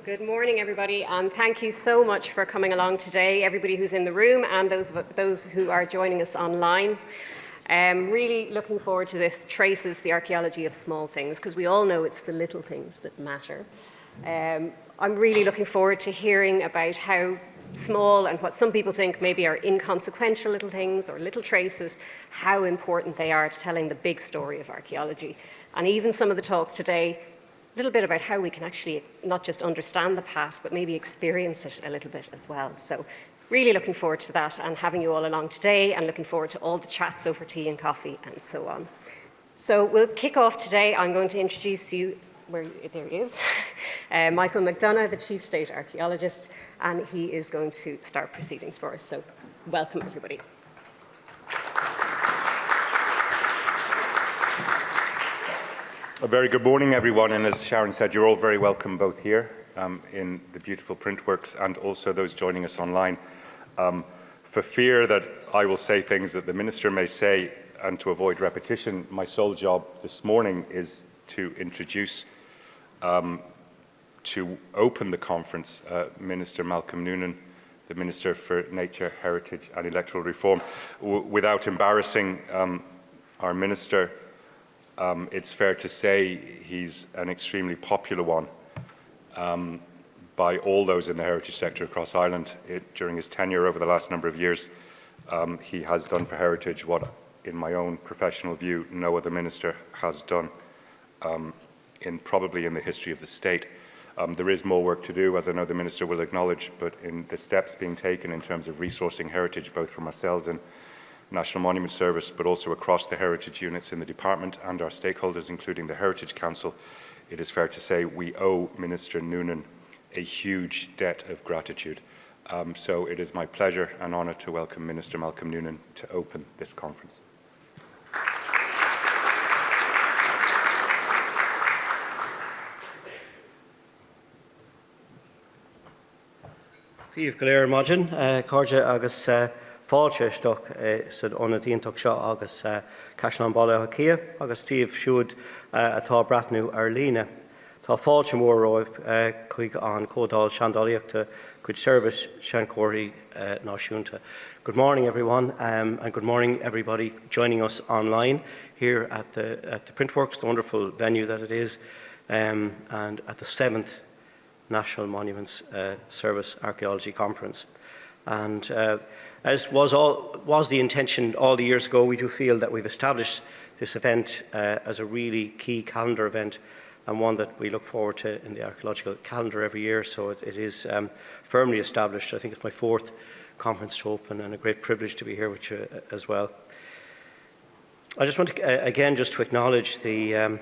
Good morning, everybody, and thank you so much for coming along today, everybody who's in the room and those who are joining us online. Really looking forward to this, Traces the Archaeology of Small Things, because we all know it's the little things that matter. I'm really looking forward to hearing about how small and what some people think maybe are inconsequential little things or little traces, how important they are to telling the big story of archaeology. And even some of the talks today, a little bit about how we can actually not just understand the past, but maybe experience it a little bit as well. So really looking forward to that and having you all along today, and looking forward to all the chats over tea and coffee and so on. So we'll kick off today. I'm going to introduce you, there he is, Michael McDonough, the Chief State Archaeologist, and he is going to start proceedings for us. So welcome, everybody. A very good morning, everyone, and as Sharon said, you're all very welcome both here in the beautiful Printworks and also those joining us online. For fear that I will say things that the Minister may say and to avoid repetition, my sole job this morning is to introduce, to open the conference, Minister Malcolm Noonan, the Minister for Nature, Heritage and Electoral Reform. Without embarrassing our Minister, it's fair to say he's an extremely popular one by all those in the heritage sector across Ireland. During his tenure over the last number of years, he has done for heritage what, in my own professional view, no other minister has done probably in the history of the state. There is more work to do, as I know the Minister will acknowledge, but in the steps being taken in terms of resourcing heritage, both from ourselves and National Monument Service, but also across the heritage units in the department and our stakeholders, including the Heritage Council, it is fair to say we owe Minister Noonan a huge debt of gratitude. So it is my pleasure and honour to welcome Minister Malcolm Noonan to open this conference. Tíomh go léir maidin, cóide agus fáilte isteach sud óna dtíontóg seo agus caiisián balla hacia agus tíomh siúd atá brathnú ar líne. Tá fáilte mór roimh chuig an códáil seandálaíochta chuid service seancóirí náisiúnta. Good morning, everyone, and good morning, everybody joining us online here at the Printworks, the wonderful venue that it is, and at the 7th National Monuments Service Archaeology Conference. And as was the intention all the years ago, we do feel that we've established this event as a really key calendar event and one that we look forward to in the archaeological calendar every year. So it is firmly established. I think it's my 4th conference to open and a great privilege to be here with you as well. I just want to again just to acknowledge the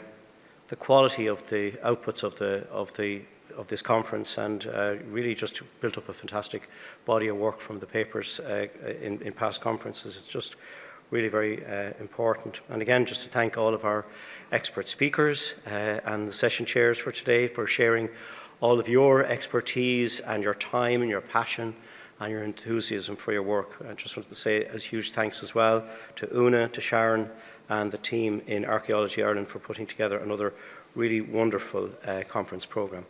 quality of the outputs of this conference, and really just built up a fantastic body of work from the papers in past conferences. It's just really very important. And again, just to thank all of our expert speakers and the session chairs for today for sharing all of your expertise and your time and your passion and your enthusiasm for your work. I just wanted to say a huge thanks as well to Una, to Sharon and the team in Archaeology Ireland for putting together another really wonderful conference programme.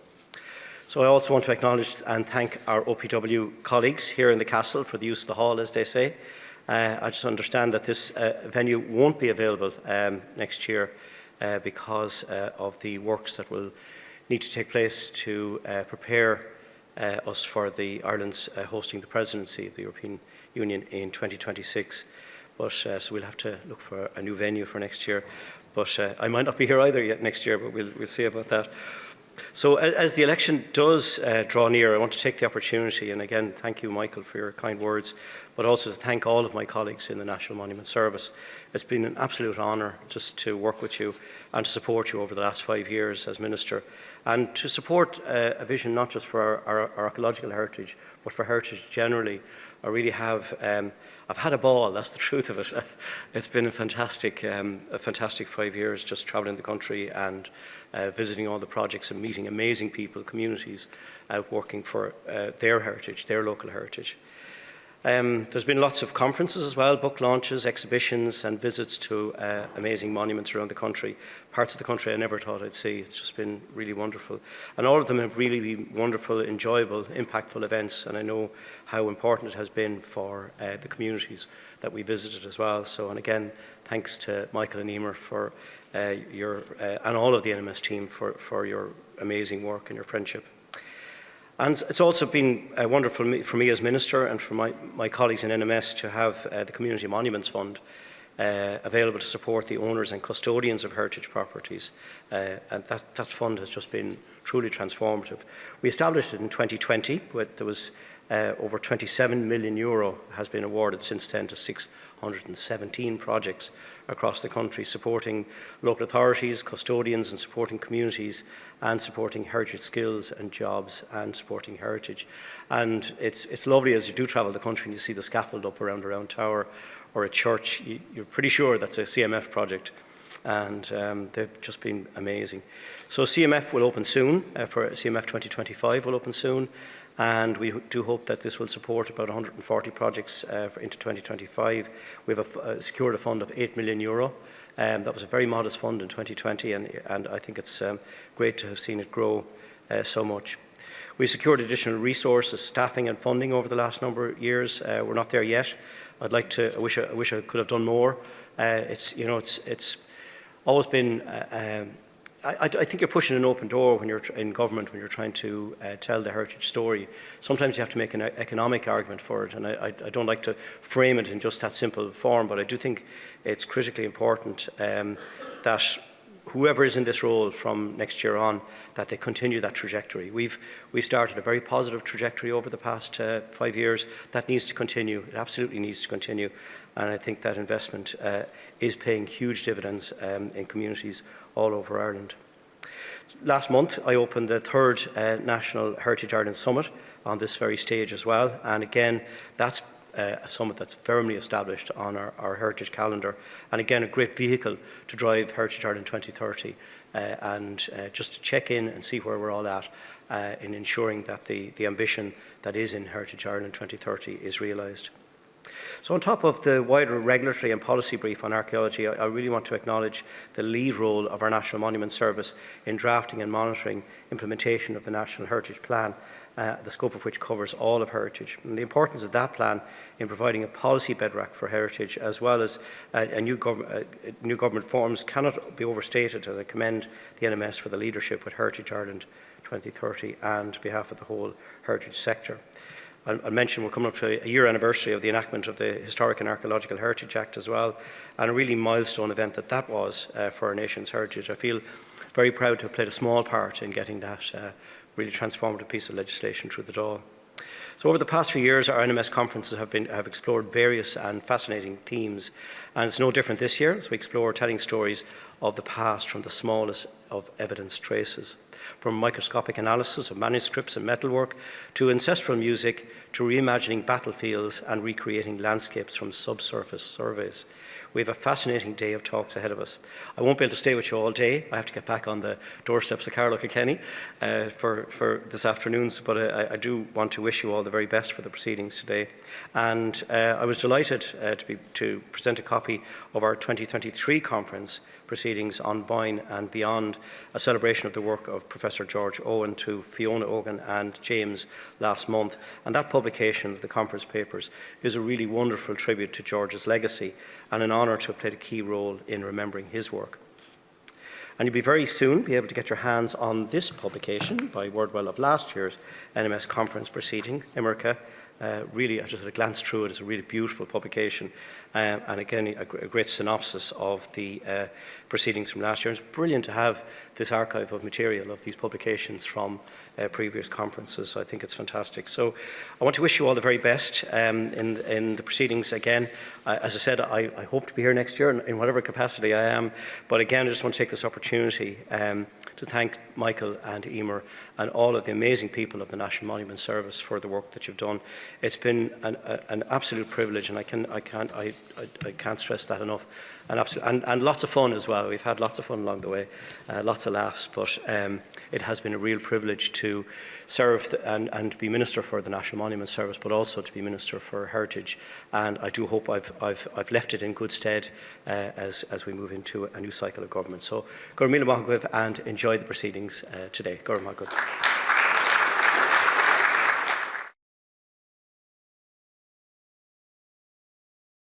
So I also want to acknowledge and thank our OPW colleagues here in the castle for the use of the hall, as they say. I just understand that this venue won't be available next year because of the works that will need to take place to prepare us for Ireland's hosting the presidency of the European Union in 2026. But so we'll have to look for a new venue for next year. But I might not be here either yet next year, but we'll see about that. So as the election does draw near, I want to take the opportunity, and again, thank you, Michael, for your kind words, but also to thank all of my colleagues in the National Monument Service. It's been an absolute honour just to work with you and to support you over the last 5 years as Minister, and to support a vision not just for our archaeological heritage, but for heritage generally. I really have, I've had a ball, that's the truth of it. It's been a fantastic 5 years just travelling the country and visiting all the projects and meeting amazing people, communities out working for their heritage, their local heritage. There's been lots of conferences as well, book launches, exhibitions and visits to amazing monuments around the country, parts of the country I never thought I'd see. It's just been really wonderful. And all of them have really been wonderful, enjoyable, impactful events, and I know how important it has been for the communities that we visited as well. So, and again, thanks to Michael and Emer for and all of the NMS team for your amazing work and your friendship. And it's also been wonderful for me as Minister and for my colleagues in NMS to have the Community Monuments Fund available to support the owners and custodians of heritage properties. And that fund has just been truly transformative. We established it in 2020, there was over €27 million has been awarded since then to 617 projects across the country, supporting local authorities, custodians and supporting communities and supporting heritage skills and jobs and supporting heritage. And it's lovely as you do travel the country and you see the scaffold up around a round tower or a church, you're pretty sure that's a CMF project, and they've just been amazing. So CMF will open soon, for CMF 2025 will open soon, and we do hope that this will support about 140 projects into 2025. We have secured a fund of €8 million. That was a very modest fund in 2020, and I think it's great to have seen it grow so much. We've secured additional resources, staffing and funding over the last number of years. We're not there yet. I wish I could have done more. It's always been. I think you're pushing an open door when you're in government, when you're trying to tell the heritage story. Sometimes you have to make an economic argument for it, and I don't like to frame it in just that simple form, but I do think it's critically important that whoever is in this role from next year on, that they continue that trajectory. We started a very positive trajectory over the past 5 years. That needs to continue. It absolutely needs to continue. And I think that investment is paying huge dividends in communities all over Ireland. Last month, I opened the 3rd National Heritage Ireland Summit on this very stage as well. And again, that's a summit that's firmly established on our heritage calendar, and again a great vehicle to drive Heritage Ireland 2030 and just to check in and see where we're all at in ensuring that the ambition that is in Heritage Ireland 2030 is realised. So on top of the wider regulatory and policy brief on archaeology, I really want to acknowledge the lead role of our National Monument Service in drafting and monitoring implementation of the National Heritage Plan, the scope of which covers all of heritage, and the importance of that plan in providing a policy bedrock for heritage, as well as new government forms, cannot be overstated, and I commend the NMS for the leadership with Heritage Ireland 2030 and on behalf of the whole heritage sector. I'll mention we're coming up to a year anniversary of the enactment of the Historic and Archaeological Heritage Act as well, and a really milestone event that was for our nation's heritage. I feel very proud to have played a small part in getting that really transformative piece of legislation through the door. So over the past few years, our NMS conferences have explored various and fascinating themes, and it's no different this year as we explore telling stories of the past from the smallest of evidence traces, from microscopic analysis of manuscripts and metalwork to ancestral music to reimagining battlefields and recreating landscapes from subsurface surveys. We have a fascinating day of talks ahead of us. I won't be able to stay with you all day. I have to get back on the doorsteps of Carlow Kilkenny for this afternoon, but I do want to wish you all the very best for the proceedings today. And I was delighted to present a copy of our 2023 conference proceedings on Boyne and Beyond, a celebration of the work of Professor George Owen to Fiona Ogan and James last month. And that publication of the conference papers is a really wonderful tribute to George's legacy and an honour to have played a key role in remembering his work. And you'll be very soon be able to get your hands on this publication by Wordwell of last year's NMS conference proceeding, Imerica. Really, I just had a glance through it. It's a really beautiful publication. And again, a great synopsis of the proceedings from last year. It's brilliant to have this archive of material of these publications from previous conferences. I think it's fantastic. So I want to wish you all the very best in the proceedings again. As I said, I hope to be here next year in whatever capacity I am. But again, I just want to take this opportunity to thank Michael and Emer and all of the amazing people of the National Monument Service for the work that you've done. It's been an absolute privilege, and I can't stress that enough. and lots of fun as well. We've had lots of fun along the way, lots of laughs, but it has been a real privilege to serve and be Minister for the National Monument Service, but also to be Minister for Heritage. And I do hope I've left it in good stead as we move into a new cycle of government. So, Gurmila Mahagwib, and enjoy the proceedings today. Gurmila Mahagwib.